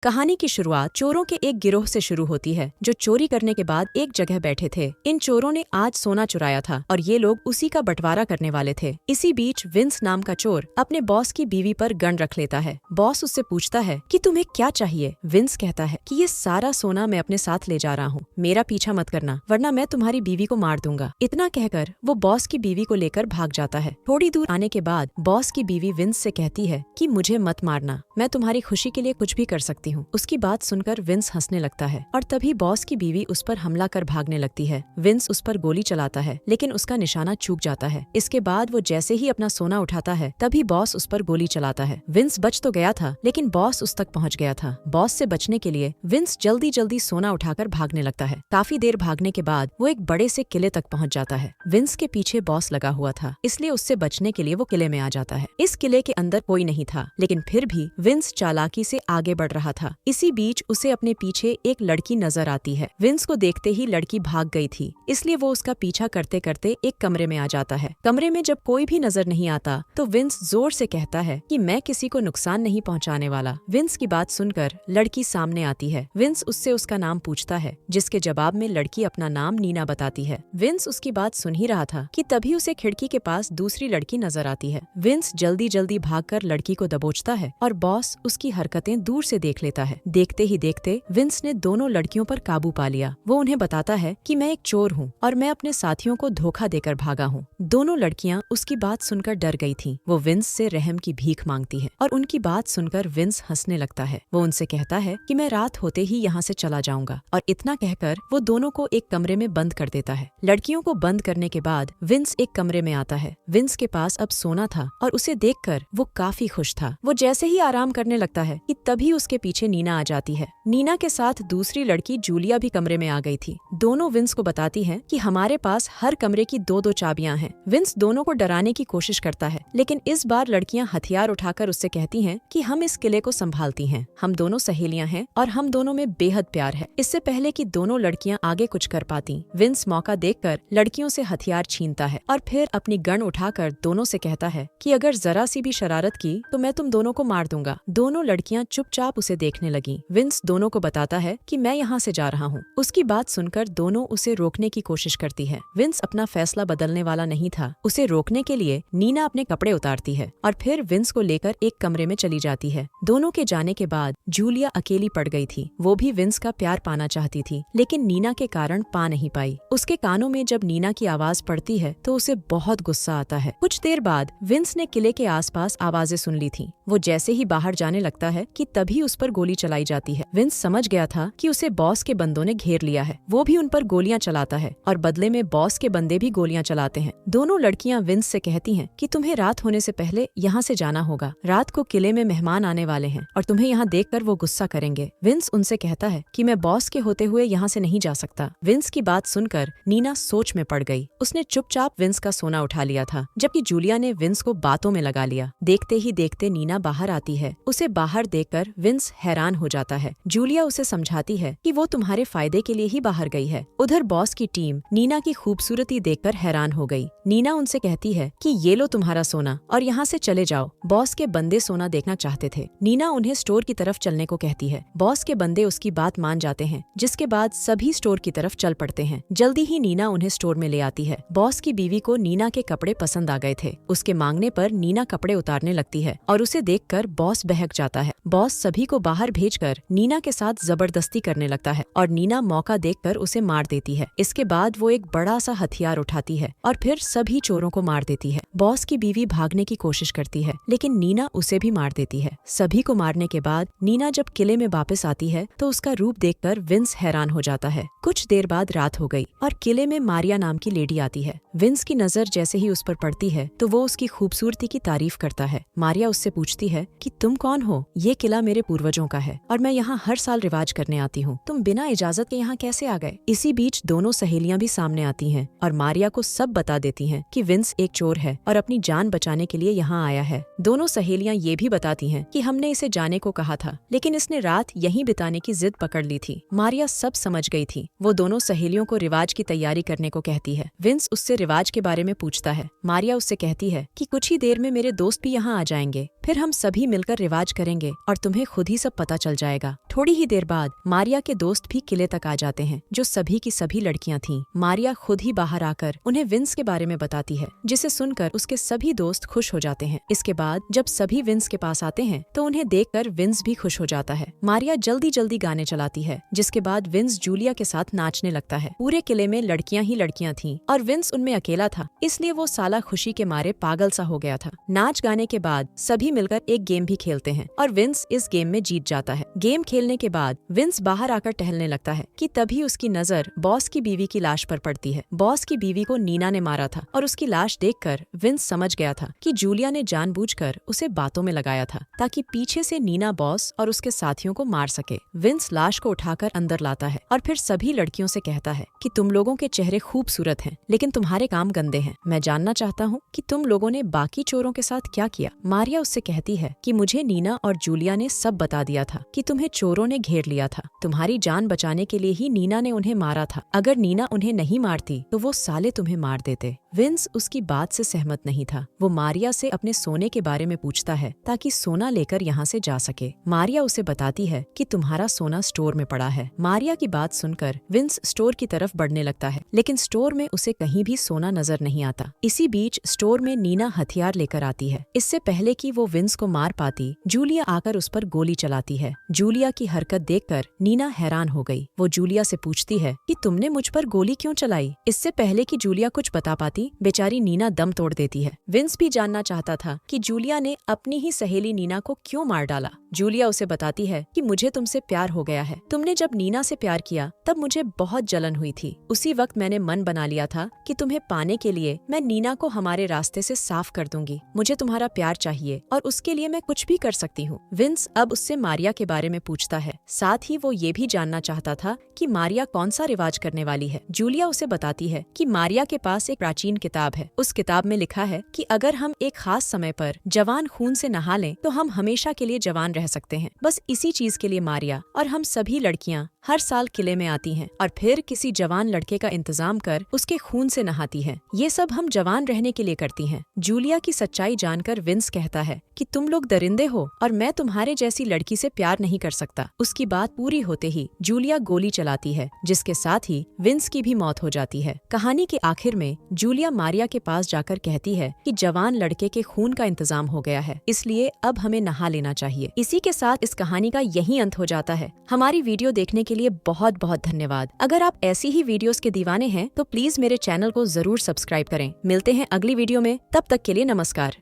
कहानी की शुरुआत चोरों के एक गिरोह से शुरू होती है जो चोरी करने के बाद एक जगह बैठे थे। इन चोरों ने आज सोना चुराया था और ये लोग उसी का बंटवारा करने वाले थे। इसी बीच विंस नाम का चोर अपने बॉस की बीवी पर गन रख लेता है। बॉस उससे पूछता है कि तुम्हें क्या चाहिए। विंस कहता है कि ये सारा सोना मैं अपने साथ ले जा रहा हूँ, मेरा पीछा मत करना वरना मैं तुम्हारी बीवी को मार दूंगा। इतना कहकर वो बॉस की बीवी को लेकर भाग जाता है। थोड़ी दूर आने के बाद बॉस की बीवी विंस से कहती है कि मुझे मत मारना, मैं तुम्हारी खुशी के लिए कुछ भी कर सकती हूँ। उसकी बात सुनकर विंस हंसने लगता है और तभी बॉस की बीवी उस पर हमला कर भागने लगती है। विंस उस पर गोली चलाता है लेकिन उसका निशाना चूक जाता है। इसके बाद वो जैसे ही अपना सोना उठाता है तभी बॉस उस पर गोली चलाता है। विंस बच तो गया था लेकिन बॉस उस तक पहुंच गया था। बॉस से बचने के लिए विंस जल्दी जल्दी सोना उठाकर भागने लगता है। काफी देर भागने के बाद वो एक बड़े से किले तक पहुंच जाता है। विंस के पीछे बॉस लगा हुआ था, इसलिए उससे बचने के लिए वो किले में आ जाता है। इस किले के अंदर कोई नहीं था लेकिन फिर भी विंस चालाकी से आगे बढ़ रहा था। इसी बीच उसे अपने पीछे एक लड़की नजर आती है। विंस को देखते ही लड़की भाग गई थी, इसलिए वो उसका पीछा करते करते एक कमरे में आ जाता है। कमरे में जब कोई भी नजर नहीं आता तो विंस जोर से कहता है कि मैं किसी को नुकसान नहीं पहुंचाने वाला। विंस की बात सुनकर लड़की सामने आती है। विंस उससे उसका नाम पूछता है, जिसके जवाब में लड़की अपना नाम नीना बताती है। विंस उसकी बात सुन ही रहा था कि तभी उसे खिड़की के पास दूसरी लड़की नजर आती है। विंस जल्दी जल्दी भागकर लड़की को दबोचता है और बॉस उसकी हरकतें दूर से देख लेता है। देखते ही देखते विंस ने दोनों लड़कियों पर काबू पा लिया। वो उन्हें बताता है कि मैं एक चोर हूँ और मैं अपने साथियों को धोखा देकर भागा हूँ। दोनों लड़कियाँ उसकी बात सुनकर डर गई थीं। वो विंस से रहम की भीख मांगती है और उनकी बात सुनकर विंस हंसने लगता है। वो उनसे कहता है कि मैं रात होते ही यहाँ से चला जाऊंगा और इतना कहकर वो दोनों को एक कमरे में बंद कर देता है। लड़कियों को बंद करने के बाद विंस एक कमरे में आता है। विंस के पास अब सोना था और उसे देखकर वो काफी खुश था। वो जैसे ही आराम करने लगता है कि तभी उसके पीछे नीना आ जाती है। नीना के साथ दूसरी लड़की जूलिया भी कमरे में आ गई थी। दोनों विंस को बताती हैं कि हमारे पास हर कमरे की दो दो चाबियां हैं। विंस दोनों को डराने की कोशिश करता है लेकिन इस बार लड़कियां हथियार उठाकर उससे कहती हैं कि हम इस किले को संभालती हैं, हम दोनों सहेलियां हैं और हम दोनों में बेहद प्यार है। इससे पहले कि दोनों लड़कियां आगे कुछ कर पाती, विंस मौका देखकर लड़कियों से हथियार छीनता है और फिर अपनी गन उठाकर दोनों से कहता है कि अगर जरा सी भी शरारत की तो मैं तुम दोनों को मार दूंगा। दोनों लड़कियां चुपचाप उसे देखने लगी। विंस दोनों को बताता है कि मैं यहाँ से जा रहा हूँ। उसकी बात सुनकर दोनों उसे रोकने की कोशिश करती है। विंस अपना फैसला बदलने वाला नहीं था। उसे रोकने के लिए नीना अपने कपड़े उतारती है और फिर विंस को लेकर एक कमरे में चली जाती है। दोनों के जाने के बाद जूलिया अकेली पड़ गई थी। वो भी विंस का प्यार पाना चाहती थी लेकिन नीना के कारण पा नहीं पाई। उसके कानों में जब नीना की आवाज पड़ती है तो उसे बहुत गुस्सा आता है। कुछ देर बाद विंस ने किले के आसपास आवाजें सुन ली थी। वो जैसे ही बाहर जाने लगता है कि तभी उस पर गोली चलाई जाती है। विंस समझ गया था कि उसे बॉस के बंदों ने घेर लिया है। वो भी उन पर गोलियां चलाता है और बदले में बॉस के बंदे भी गोलियां चलाते हैं। दोनों लड़कियां विंस से कहती हैं कि तुम्हें रात होने से पहले यहाँ से जाना होगा। रात को किले में मेहमान आने वाले हैं और तुम्हें यहाँ देखकर वो गुस्सा करेंगे। विंस उनसे कहता है कि मैं बॉस के होते हुए यहाँ से नहीं जा सकता। विंस की बात सुनकर नीना सोच में पड़ गई। उसने चुपचाप विंस का सोना उठा लिया था जबकि जूलिया ने विंस को बातों में लगा लिया। देखते ही देखते नीना बाहर आती है। उसे बाहर देखकर विंस हैरान हो जाता है। जूलिया उसे समझाती है कि वो तुम्हारे फायदे के लिए ही बाहर गई है। उधर बॉस की टीम नीना की खूबसूरती देखकर हैरान हो गई। नीना उनसे कहती है कि ये लो तुम्हारा सोना और यहाँ से चले जाओ। बॉस के बंदे सोना देखना चाहते थे। नीना उन्हें स्टोर की तरफ चलने को कहती है। बॉस के बंदे उसकी बात मान जाते हैं, जिसके बाद सभी स्टोर की तरफ चल पड़ते हैं। जल्दी ही नीना उन्हें स्टोर में ले आती है। बॉस की बीवी को नीना के कपड़े पसंद आ गए थे। उसके मांगने पर नीना कपड़े उतारने लगती है और उसे देखकर बॉस बहक जाता है। बॉस सभी को बाहर भेजकर नीना के साथ जबरदस्ती करने लगता है और नीना मौका देखकर उसे मार देती है। इसके बाद वो एक बड़ा सा हथियार उठाती है और फिर सभी चोरों को मार देती है। बॉस की बीवी भागने की कोशिश करती है लेकिन नीना उसे भी मार देती है। सभी को मारने के बाद नीना जब किले में वापस आती है तो उसका रूप देखकर विंस हैरान हो जाता है। कुछ देर बाद रात हो गई और किले में मारिया नाम की लेडी आती है। विंस की नजर जैसे ही उस पर पड़ती है तो वो उसकी खूबसूरती की तारीफ करता है। मारिया उससे पूछती है कि तुम कौन हो? ये किला मेरे पूर्वजों का है और मैं यहाँ हर साल रिवाज करने आती हूँ। तुम बिना इजाजत के यहाँ कैसे आ गए? इसी बीच दोनों सहेलियां भी सामने आती हैं और मारिया को सब बता देती हैं कि विंस एक चोर है और अपनी जान बचाने के लिए यहाँ आया है। दोनों सहेलियां ये भी बताती हैं कि हमने इसे जाने को कहा था लेकिन इसने रात यहीं बिताने की जिद पकड़ ली थी। मारिया सब समझ गई थी। वो दोनों सहेलियों को रिवाज की तैयारी करने को कहती है। विंस उससे रिवाज के बारे में पूछता है। मारिया उससे कहती है कि कुछ ही देर में मेरे दोस्त भी यहाँ आ जाएंगे, फिर हम सभी मिलकर रिवाज करेंगे और तुम्हें खुद ही सब सब पता चल जाएगा। थोड़ी ही देर बाद मारिया के दोस्त भी किले तक आ जाते हैं, जो सभी की सभी लड़कियां थीं। मारिया खुद ही बाहर आकर उन्हें विंस के बारे में बताती है, जिसे सुनकर उसके सभी दोस्त खुश हो जाते हैं। इसके बाद जब सभी विंस के पास आते हैं तो उन्हें देखकर विंस भी खुश हो जाता है। मारिया जल्दी जल्दी गाने चलाती है, जिसके बाद विंस जूलिया के साथ नाचने लगता है। पूरे किले में लड़कियां ही लड़कियां थीं और विंस उनमें अकेला था, इसलिए वो साला खुशी के मारे पागल सा हो गया था। नाच गाने के बाद सभी मिलकर एक गेम भी खेलते हैं और विंस इस गेम में जीत जाता है। गेम खेलने के बाद विंस बाहर आकर टहलने लगता है कि तभी उसकी नजर बॉस की बीवी की लाश पर पड़ती है। बॉस की बीवी को नीना ने मारा था और उसकी लाश देखकर विंस समझ गया था कि जूलिया ने जानबूझकर उसे बातों में लगाया था ताकि पीछे से नीना बॉस और उसके साथियों को मार सके। विंस लाश को उठाकर अंदर लाता है और फिर सभी लड़कियों से कहता है कि तुम लोगों के चेहरे खूबसूरत हैं, लेकिन तुम्हारे काम गंदे हैं। मैं जानना चाहता हूँ कि तुम लोगों ने बाकी चोरों के साथ क्या किया। मारिया उससे कहती है कि मुझे नीना और जूलिया ने सब बता दिया था कि तुम्हें चोरों ने घेर लिया था। तुम्हारी जान बचाने के लिए ही नीना ने उन्हें मारा था। अगर नीना उन्हें नहीं मारती तो वो साले तुम्हें मार देते। विंस उसकी बात से सहमत नहीं था। वो मारिया से अपने सोने के बारे में पूछता है ताकि सोना लेकर यहाँ से जा सके। मारिया उसे बताती है कि तुम्हारा सोना स्टोर में पड़ा है। मारिया की बात सुनकर विंस स्टोर की तरफ बढ़ने लगता है, लेकिन स्टोर में उसे कहीं भी सोना नजर नहीं आता। इसी बीच स्टोर में नीना हथियार लेकर आती है। इससे पहले कि वो विंस को मार पाती, जूलिया आकर उस पर गोली चलाती है। जूलिया की हरकत देखकर नीना हैरान हो गई। वो जूलिया से पूछती है कि तुमने मुझ पर गोली क्यों चलाई। इससे पहले कि जूलिया कुछ बता पाती, बेचारी नीना दम तोड़ देती है। विंस भी जानना चाहता था कि जूलिया ने अपनी ही सहेली नीना को क्यों मार डाला। जूलिया उसे बताती है कि मुझे तुमसे प्यार हो गया है। तुमने जब नीना से प्यार किया तब मुझे बहुत जलन हुई थी। उसी वक्त मैंने मन बना लिया था कि तुम्हें पाने के लिए मैं नीना को हमारे रास्ते से साफ कर दूंगी। मुझे तुम्हारा प्यार चाहिए और उसके लिए मैं कुछ भी कर सकती हूँ। विंस अब उससे मारिया के बारे में पूछता है। साथ ही वो ये भी जानना चाहता था कि मारिया कौन सा रिवाज करने वाली है। जूलिया उसे बताती है कि मारिया के पास एक प्राचीन किताब है। उस किताब में लिखा है कि अगर हम एक खास समय पर जवान खून से नहा लें तो हम हमेशा के लिए जवान रह सकते हैं। बस इसी चीज के लिए मारिया और हम सभी लड़कियां हर साल किले में आती हैं और फिर किसी जवान लड़के का इंतजाम कर उसके खून से नहाती हैं। ये सब हम जवान रहने के लिए करती हैं। जूलिया की सच्चाई जानकर विंस कहता है कि तुम लोग दरिंदे हो और मैं तुम्हारे जैसी लड़की से प्यार नहीं कर सकता। उसकी बात पूरी होते ही जूलिया गोली चलाती है, जिसके साथ ही विंस की भी मौत हो जाती है। कहानी के आखिर में जूलिया मारिया के पास जाकर कहती है कि जवान लड़के के खून का इंतजाम हो गया है, इसलिए अब हमें नहा लेना चाहिए। इसी के साथ इस कहानी का यही अंत हो जाता है। हमारी वीडियो देखने के लिए बहुत बहुत धन्यवाद। अगर आप ऐसी ही वीडियोस के दीवाने हैं तो प्लीज मेरे चैनल को जरूर सब्सक्राइब करें। मिलते हैं अगली वीडियो में, तब तक के लिए नमस्कार।